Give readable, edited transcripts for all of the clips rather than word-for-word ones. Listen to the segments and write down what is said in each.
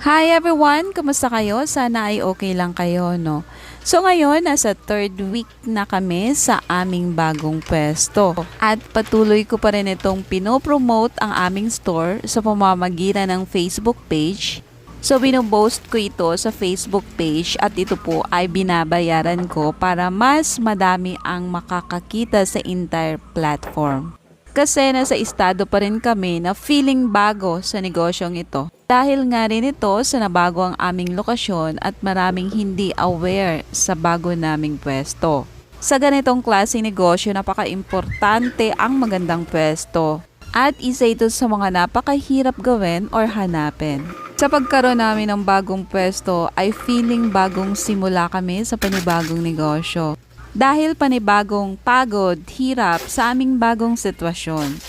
Hi everyone! Kumusta kayo? Sana ay okay lang kayo, no? So ngayon, nasa third week na kami sa aming bagong pwesto. At patuloy ko pa rin itong pinopromote ang aming store sa pamamagitan ng Facebook page. So binoboast ko ito sa Facebook page at ito po ay binabayaran ko para mas madami ang makakakita sa entire platform. Kasi nasa estado pa rin kami na feeling bago sa negosyong ito. Dahil nga rin ito sa nabago ang aming lokasyon at maraming hindi aware sa bago naming pwesto. Sa ganitong klaseng negosyo, napaka-importante ang magandang pwesto. At isa ito sa mga napakahirap gawin or hanapin. Sa pagkaroon namin ng bagong pwesto ay feeling bagong simula kami sa panibagong negosyo. Dahil panibagong pagod, hirap sa aming bagong sitwasyon.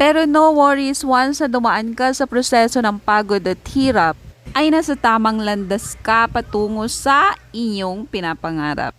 Pero no worries, once na dumaan ka sa proseso ng pagod at hirap, ay nasa tamang landas ka patungo sa inyong pinapangarap.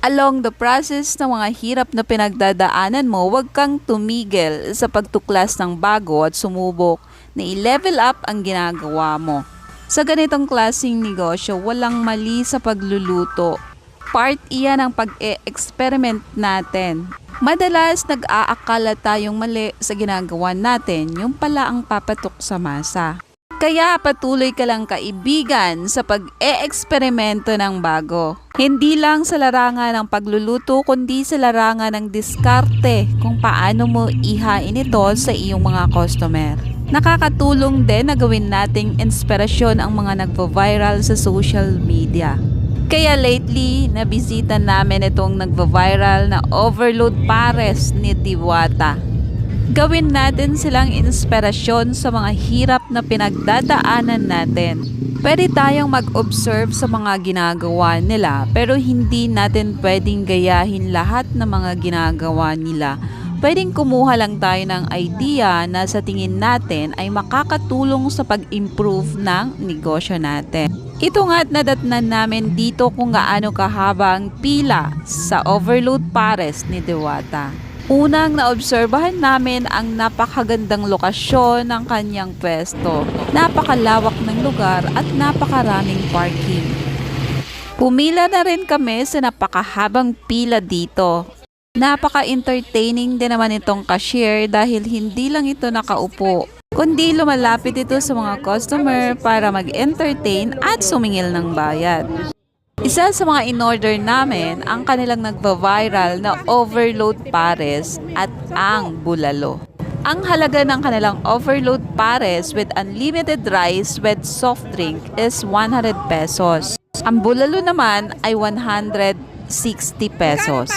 Along the process ng mga hirap na pinagdadaanan mo, huwag kang tumigil sa pagtuklas ng bago at sumubok na i-level up ang ginagawa mo. Sa ganitong klaseng negosyo, walang mali sa pagluluto. Part iyan ng pag-e-experiment natin. Madalas nag-aakala tayong mali sa ginagawa natin, yung pala ang papatok sa masa. Kaya patuloy ka lang kaibigan sa pag-e-eksperimento ng bago. Hindi lang sa larangan ng pagluluto, kundi sa larangan ng diskarte kung paano mo ihain ito sa iyong mga customer. Nakakatulong din na gawin nating inspirasyon ang mga nagvo-viral sa social media. Kaya lately, nabisita namin itong nagva-viral na overload pares ni Diwata. Gawin natin silang inspirasyon sa mga hirap na pinagdadaanan natin. Pwede tayong mag-observe sa mga ginagawa nila pero hindi natin pwedeng gayahin lahat ng mga ginagawa nila. Pwedeng kumuha lang tayo ng idea na sa tingin natin ay makakatulong sa pag-improve ng negosyo natin. Ito nga't nadatnan namin dito kung gaano kahaba ang pila sa overload pares ni Diwata. Unang naobserbahan namin ang napakagandang lokasyon ng kanyang pwesto, napakalawak ng lugar at napakaraming parking. Pumila na rin kami sa napakahabang pila dito. Napaka-entertaining din naman itong cashier dahil hindi lang ito nakaupo, kundi lumalapit ito sa mga customer para mag-entertain at sumingil ng bayad. Isa sa mga in-order namin ang kanilang nagva-viral na overload pares at ang bulalo. Ang halaga ng kanilang overload pares with unlimited rice with soft drink is 100 pesos. Ang bulalo naman ay 160 pesos.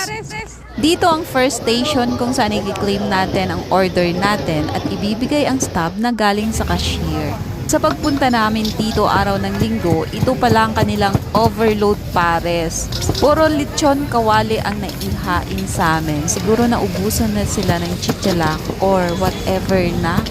Dito ang first station kung saan i-claim natin ang order natin at ibibigay ang stub na galing sa cashier. Sa pagpunta namin dito araw ng linggo, ito pala ang kanilang overload pares. Puro lechon kawali ang naihain sa amin. Siguro naubusan na sila ng chichalak or whatever na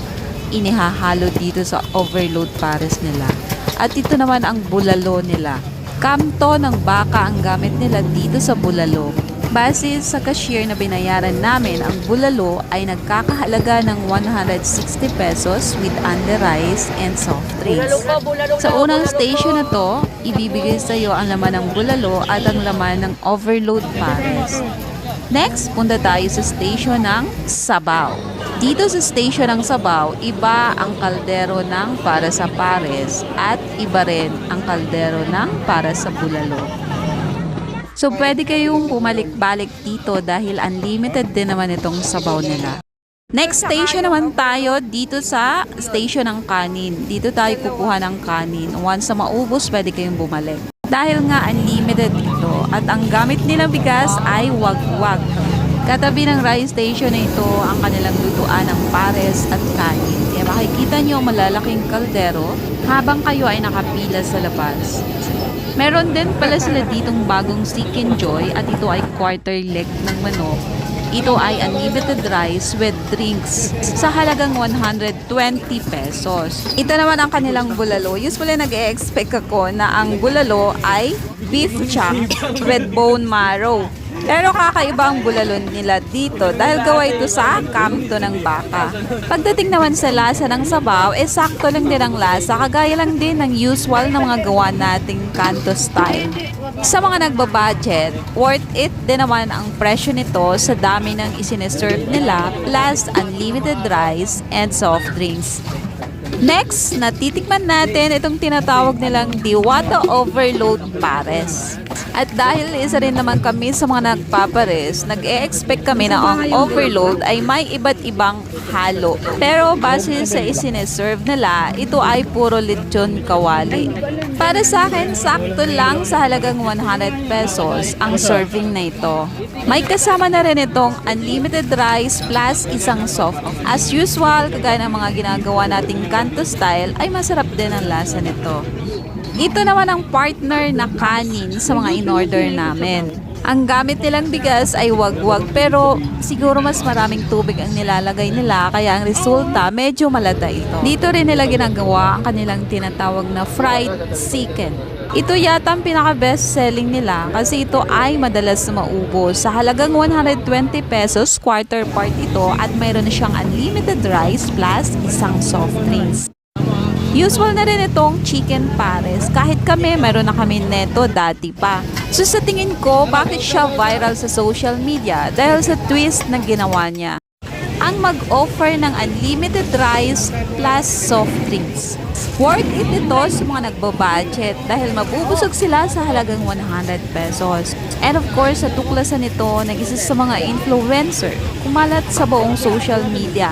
inihahalo dito sa overload pares nila. At ito naman ang bulalo nila. Kamto ng baka ang gamit nila dito sa bulalo. Base sa cashier na binayaran namin, ang bulalo ay nagkakahalaga ng 160 pesos with under rice and soft drinks. Sa unang station na to, ibibigay sa iyo ang laman ng bulalo at ang laman ng overload pares. Next, punta tayo sa station ng sabaw. Dito sa station ng sabaw, iba ang kaldero ng para sa pares at iba rin ang kaldero ng para sa bulalo. So, pwede kayong bumalik-balik dito dahil unlimited din naman itong sabaw nila. Next station naman tayo dito sa station ng kanin. Dito tayo kukuha ng kanin. Once na maubos, pwede kayong bumalik. Dahil nga unlimited ito at ang gamit nilang bigas ay wag-wag. Katabi ng rice station na ito ang kanilang lutuan ng pares at kanin. Kaya makikita nyo malalaking kaldero habang kayo ay nakapila sa labas. Meron din pala sila ditong bagong Seek and Joy at ito ay quarter leg ng manok. Ito ay unlimited rice with drinks sa halagang 120 pesos. Ito naman ang kanilang bulalo. Usually nag-e-expect ako na ang bulalo ay beef chunk with bone marrow. Pero kakaiba ang bulalon nila dito dahil gawa ito sa kamto ng baka. Pagdating naman sa lasa ng sabaw, sakto lang din ang lasa, kagaya lang din ng usual na mga gawa nating kanto style. Sa mga nagbabudget, worth it din naman ang presyo nito sa dami ng isineserve nila plus unlimited rice and soft drinks. Next, natitikman natin itong tinatawag nilang Diwata Overload Pares. At dahil isa rin naman kami sa mga nagpapares, nag-e-expect kami na ang overload ay may iba't ibang halo. Pero base sa isineserve nila, ito ay puro lechon kawali. Para sa akin, sakto lang sa halagang 100 pesos ang serving na ito. May kasama na rin itong unlimited rice plus isang soft. As usual, kagaya ng mga ginagawa nating kanto style, ay masarap din ang lasa nito. Ito naman ang partner na kanin sa mga in-order namin. Ang gamit nilang bigas ay wagwag pero siguro mas maraming tubig ang nilalagay nila kaya ang resulta medyo malata ito. Dito rin nila ginagawa ang kanilang tinatawag na fried chicken. Ito yata ang pinaka-best selling nila kasi ito ay madalas na maubos. Sa halagang 120 pesos, quarter part ito at mayroon na siyang unlimited rice plus isang soft drinks. Usual na rin itong chicken pares. Kahit kami, meron na kami neto dati pa. So sa tingin ko, bakit siya viral sa social media? Dahil sa twist na ginawa niya. Ang mag-offer ng unlimited rice plus soft drinks. Worth it ito sa mga nagbabudget dahil mabubusog sila sa halagang 100 pesos. And of course, sa tuklasan nito, nag-isa sa mga influencer, kumalat sa buong social media.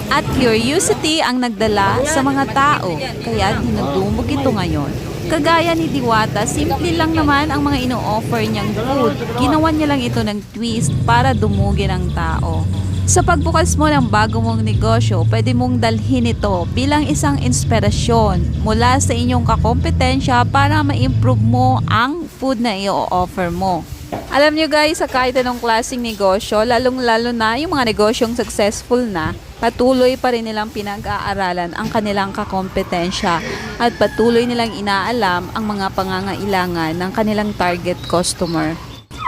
At curiosity ang nagdala sa mga tao, kaya dinudumog ito ngayon. Kagaya ni Diwata, simple lang naman ang mga ino-offer niyang food. Ginawa niya lang ito ng twist para dumugin ang tao. Sa pagbukas mo ng bago mong negosyo, pwede mong dalhin ito bilang isang inspirasyon mula sa inyong kakompetensya para ma-improve mo ang food na i-offer mo. Alam nyo guys, sa kahit anong klaseng negosyo, lalong-lalo na yung mga negosyong successful na, patuloy pa rin nilang pinag-aaralan ang kanilang kakompetensya at patuloy nilang inaalam ang mga pangangailangan ng kanilang target customer.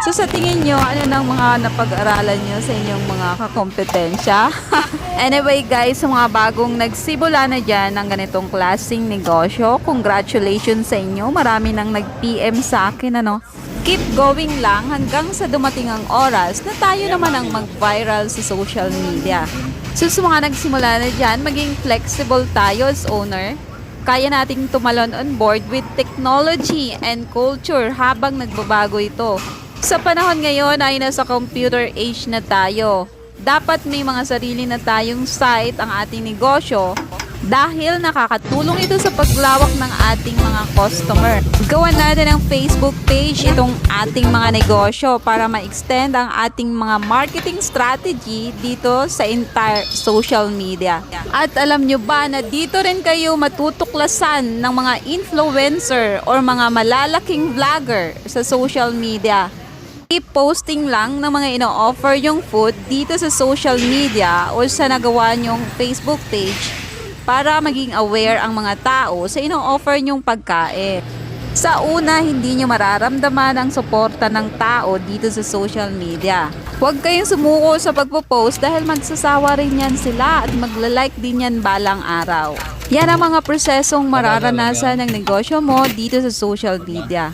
So sa tingin nyo, ano nang mga napag-aralan nyo sa inyong mga kakompetensya? Anyway guys, sa mga bagong nagsimula na dyan ng ganitong klaseng negosyo, congratulations sa inyo. Marami nang nag-PM sa akin, ano? Keep going lang hanggang sa dumating ang oras na tayo naman ang mag-viral sa social media. So sa mga nagsimula na dyan, maging flexible tayo as owner. Kaya nating tumalon on board with technology and culture habang nagbabago ito. Sa panahon ngayon ay nasa computer age na tayo. Dapat may mga sarili na tayong site ang ating negosyo dahil nakakatulong ito sa paglawak ng ating mga customer. Gawan natin ng Facebook page itong ating mga negosyo para ma-extend ang ating mga marketing strategy dito sa entire social media. At alam nyo ba na dito rin kayo matutuklasan ng mga influencer or mga malalaking vlogger sa social media. Keep posting lang ng mga ino-offer yung food dito sa social media o sa nagawa nyong Facebook page para maging aware ang mga tao sa ino-offer nyong pagkain. Sa una, hindi nyo mararamdaman ang suporta ng tao dito sa social media. Huwag kayong sumuko sa pagpo-post dahil magsasawa rin yan sila at magla-like din yan balang araw. Yan ang mga prosesong mararanasan ng negosyo mo dito sa social media.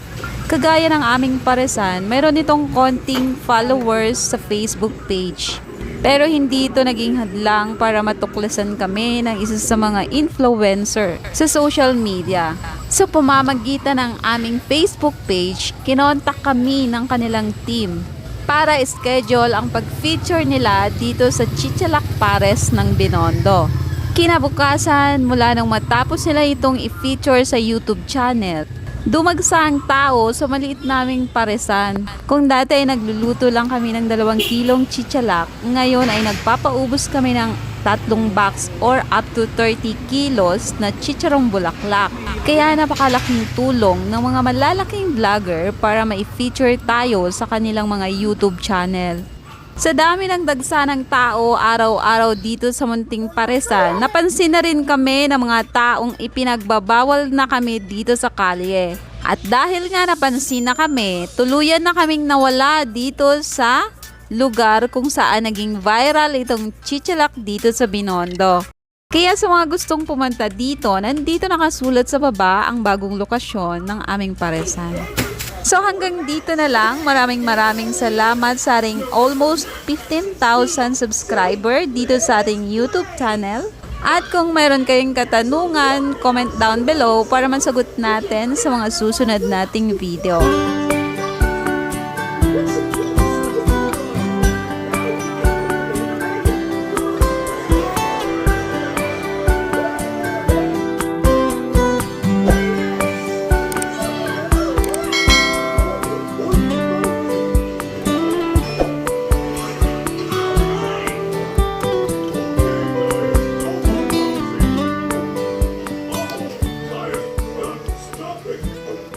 Kagaya ng aming paresan, mayroon itong konting followers sa Facebook page. Pero hindi ito naging hadlang para matuklasan kami ng isa sa mga influencer sa social media. Sa pamamagitan ng aming Facebook page, kinontak kami ng kanilang team para schedule ang pag-feature nila dito sa Chichalak Pares ng Binondo. Kinabukasan, mula nang matapos nila itong i-feature sa YouTube channel, dumagsa ang tao sa maliit naming paresan. Kung dati ay nagluluto lang kami ng 2 kilong chichalak, ngayon ay nagpapaubos kami ng 3 box or up to 30 kilos na chicharong bulaklak. Kaya napakalaking tulong ng mga malalaking vlogger para ma-feature tayo sa kanilang mga YouTube channel. Sa dami ng dagsa ng tao araw-araw dito sa munting paresan, napansin na rin kami ng mga taong ipinagbabawal na kami dito sa kalye. At dahil nga napansin na kami, tuluyan na kaming nawala dito sa lugar kung saan naging viral itong Chichalak dito sa Binondo. Kaya sa mga gustong pumunta dito, nandito nakasulat sa baba ang bagong lokasyon ng aming paresan. So hanggang dito na lang, maraming salamat sa ating almost 15,000 subscriber dito sa ating YouTube channel. At kung mayroon kayong katanungan, comment down below para masagot natin sa mga susunod nating video.